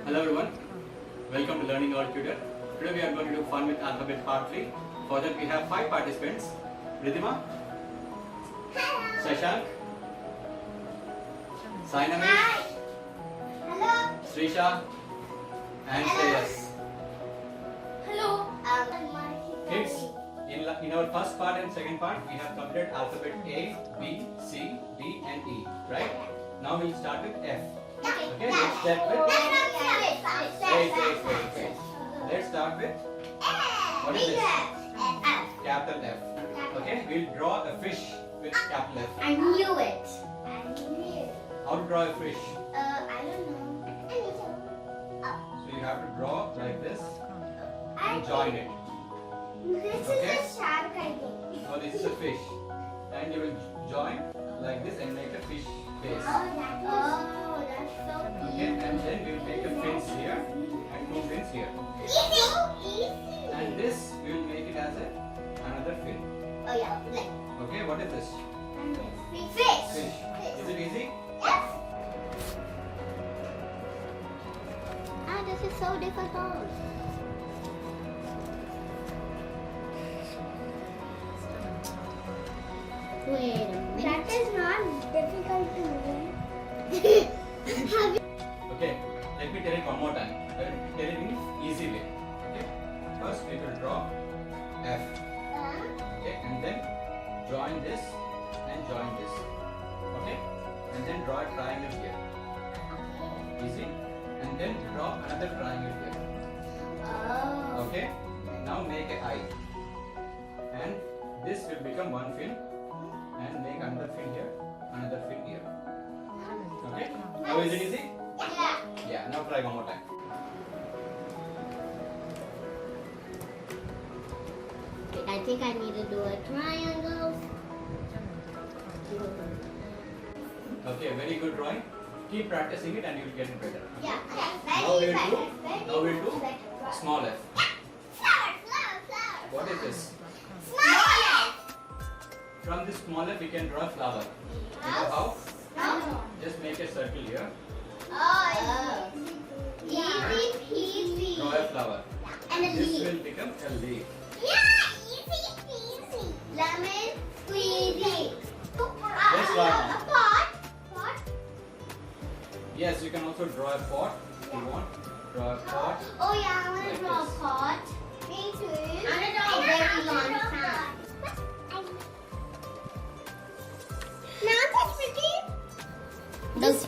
Hello everyone, welcome to Learning All Tutor. Today we are going to do fun with alphabet part 3. For that we have 5 participants. Ridhima, Shashank, Sainamesh, Srisha and Shreyas. Hello. Kids, in our first part and second part we have completed alphabet A, B, C, D and E. Right? Now we will start with F. Okay, let's start with wait. Let's start with what is this? Capital F. Okay, we'll draw a fish with capital F. I knew it. How to draw a fish? I don't know. So you have to draw like this I and join it. This Okay. is a shark, I think. Now this is a fish. And you will join like this and make a fish face. Oh, that's so Okay, and then we will make a fins here and 2 fins here. easy. And this we will make it as another fin. Oh yeah, like Okay, what is this? fish. Fish. Is it easy? Yes. This is so difficult. Wait a minute. That is not difficult to me. Okay, let me tell it one more time. I will tell it in easy way. Okay, first we will draw F. Okay, and then join this and join this. Okay, and then draw a triangle here. Easy. And then draw another triangle here. Oh. Okay, now make a eye. And this will become one fin. And make another fin here, another fin here. Okay, now is it easy? Yeah. Yeah, now try one more time. I think I need to do a triangle. Okay, very good drawing. Keep practicing it and you will get it better. Yeah. Now we'll do small f. What is this? From this small f we can draw a flower. You know how? No. Just make a circle here. Oh. Easy peasy. Draw a flower. And a This leaf. will become a leaf. Yeah, easy peasy. Lemon squeezy. Let's try A now. pot. Yes, you can also draw a pot if you want. Draw a pot. Oh yeah, I want Like to draw this. a pot. Me too. I want to draw a very long time. Now that's pretty. Those.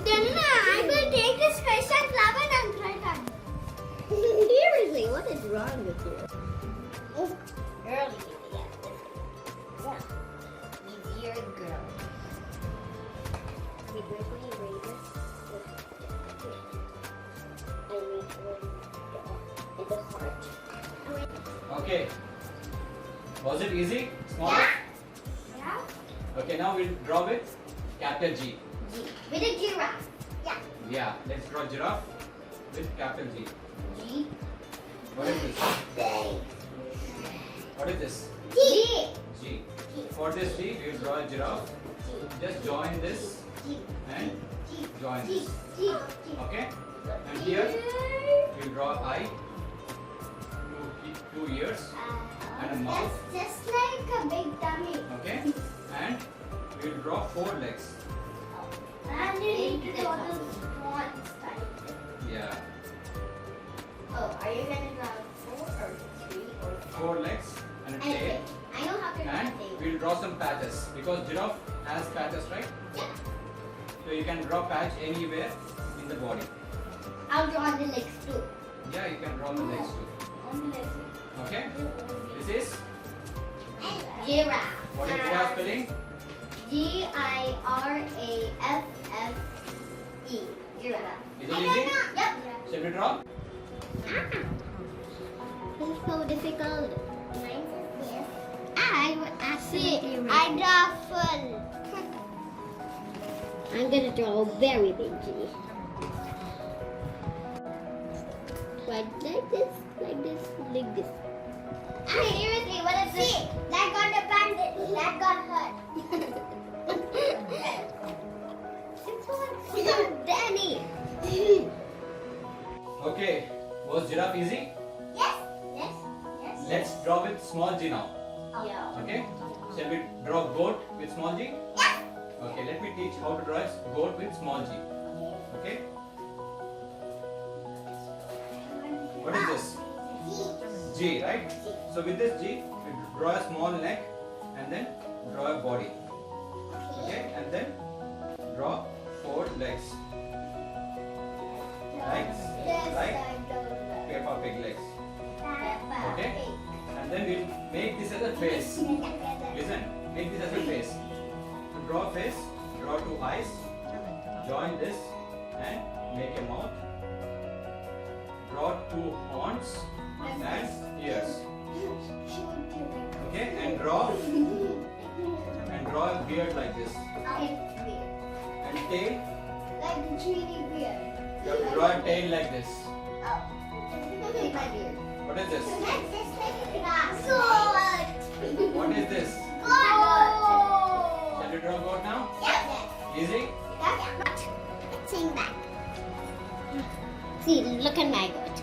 Then I will take this special flower and try that. Seriously, what is wrong with you? Early. Yeah. You weird girl. Wait, where can you read this? I need to in the heart. Okay. Was it easy? Small Yeah. f? Yeah. Okay, now we'll draw with capital G. G. With a giraffe. Yeah. Yeah, let's draw giraffe with capital G. G. What is this? What is this? G. G. For this G, we will draw a giraffe. Just join this G. and join G. this. G. Okay? And here, we will draw eye, two ears, and a mouth. Just like a big dummy. Okay? And we will draw 4 legs. And you need to draw the swan style. Yeah. Oh, are you gonna draw 4 or 3 or 4 legs and a tail. I know how to draw And a tail. we will draw some patches because giraffe has patches, right? Yeah. So you can draw patch anywhere in the body. I'll draw the legs too. Yeah, you can draw the legs too. On the legs. Okay? This is, Giraffe. what is giraffe spelling? Giraffe. Giraffe. Is it easy? Yep. Shall we draw? It's so difficult. Yes. I see. I draw full. I'm gonna draw a very big G. Like this, like this, like this. Seriously, what is this? That got abandoned. That got hurt. Danny. Shall we draw goat with small g? Yeah. Okay, let me teach how to draw a goat with small g. Okay? What is this? G, right? So with this G, we draw a small neck and then draw a body. Okay? And then draw 4 legs. Legs, like Peppa Pig legs. Okay? And then we'll make this as a face. Listen, make this as a face. To draw a face, draw 2 eyes, join this and make a mouth. Draw 2 horns and ears. Okay? And draw a beard like this. And tail, Like the genie beard. you have to draw a tail like this. Oh. Look my beard. What is this? That's just like a grass. Goat. What is this? Goat. Shall we draw goat now? Yeah. Easy? Let's sing that. See, look at my goat.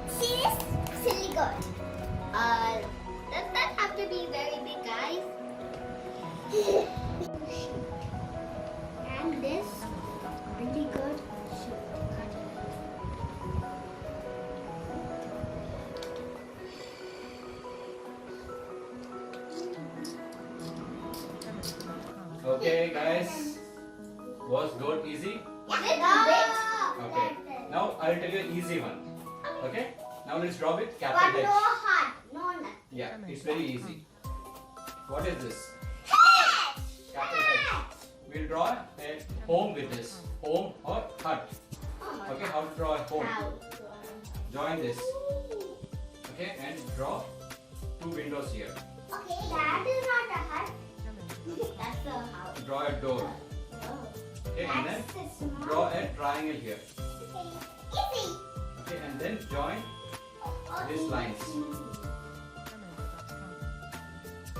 See this silly goat. Does that have to be very big, guys? And this really good. Okay, guys. Was goat easy? Okay. Now I'll tell you an easy one. Okay? Now let's draw with But capital no H. heart, no nut. Yeah, it's very easy. What is this? Capital H. We'll draw a home with this. Home or hut. Okay, how to draw a home? Join this. Okay, and draw 2 windows here. Okay, that is not a hut. That's a house. Draw a door. Okay, and then That's a small. draw a triangle here. Easy. Okay, and then join these lines.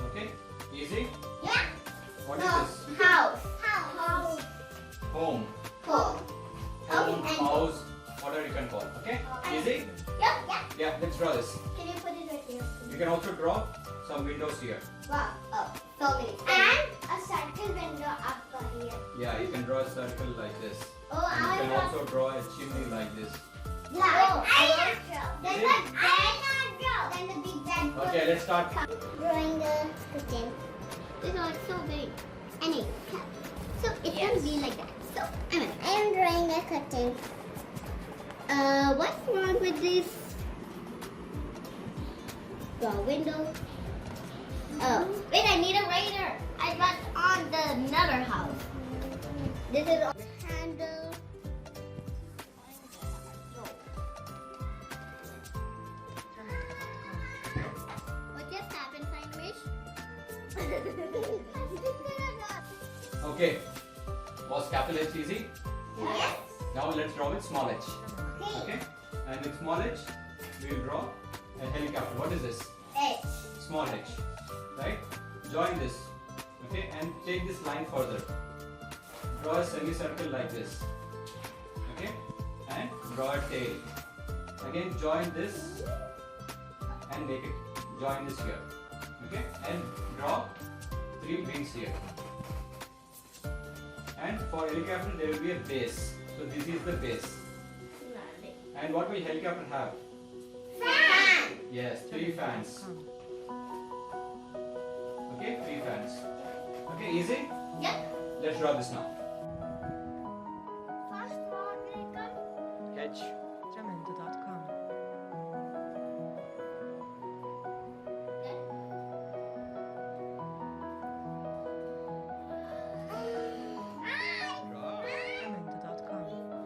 Okay, easy. Yeah. What is No. this? House. House. Home. Home. Home, Okay, and house, whatever you can call. Okay, easy. Yeah, yeah. Yeah, let's draw this. Can you put it right here? You can also draw some windows here. Wow. Oh, so many. And a circle window up here. Yeah, you can draw a circle like this. Oh, And you I can will also draw a chimney like this. Yeah. Oh, I draw. Then the bed draw. Then the big bed. Okay, let's start. Drawing the curtain. This is so big. Anyway, so it's gonna be like that. So I am drawing a curtain. What's wrong with this? Draw a window. Oh, wait! I need a writer. I got on the another house. This is on the handle. What just happened, Sandwich? Okay, was capital H easy? Yes. Now let's draw with small h. Okay. Okay, and with small h, we will draw a helicopter. What is this? H. Small h, right? Join this, okay, and take this line further. Draw a semicircle like this, okay, and draw a tail. Again, join this and make it. Join this here, okay, and draw 3 wings here. And for helicopter, there will be a base. So this is the base. And what will helicopter have? Fan. Yes, 3 fans. Okay, 3 fans. Okay, easy? Yep. Let's draw this now. First one will come. H. Jamendo.com. Draw. Jamendo.com.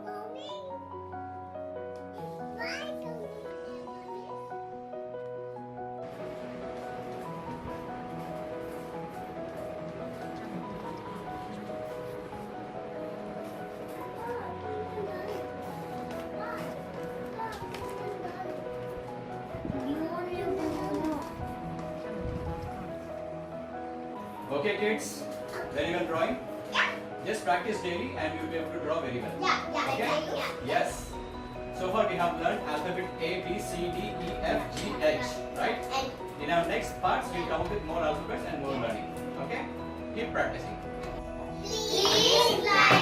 Okay, kids. Very well drawing. Just practice daily and you'll be able to draw very well. Okay? Yes. So far we have learned alphabet A, B, C, D, E, F, G, H. Right? In our next parts, we'll come up with more alphabets and more learning. Okay? Keep practicing. Please like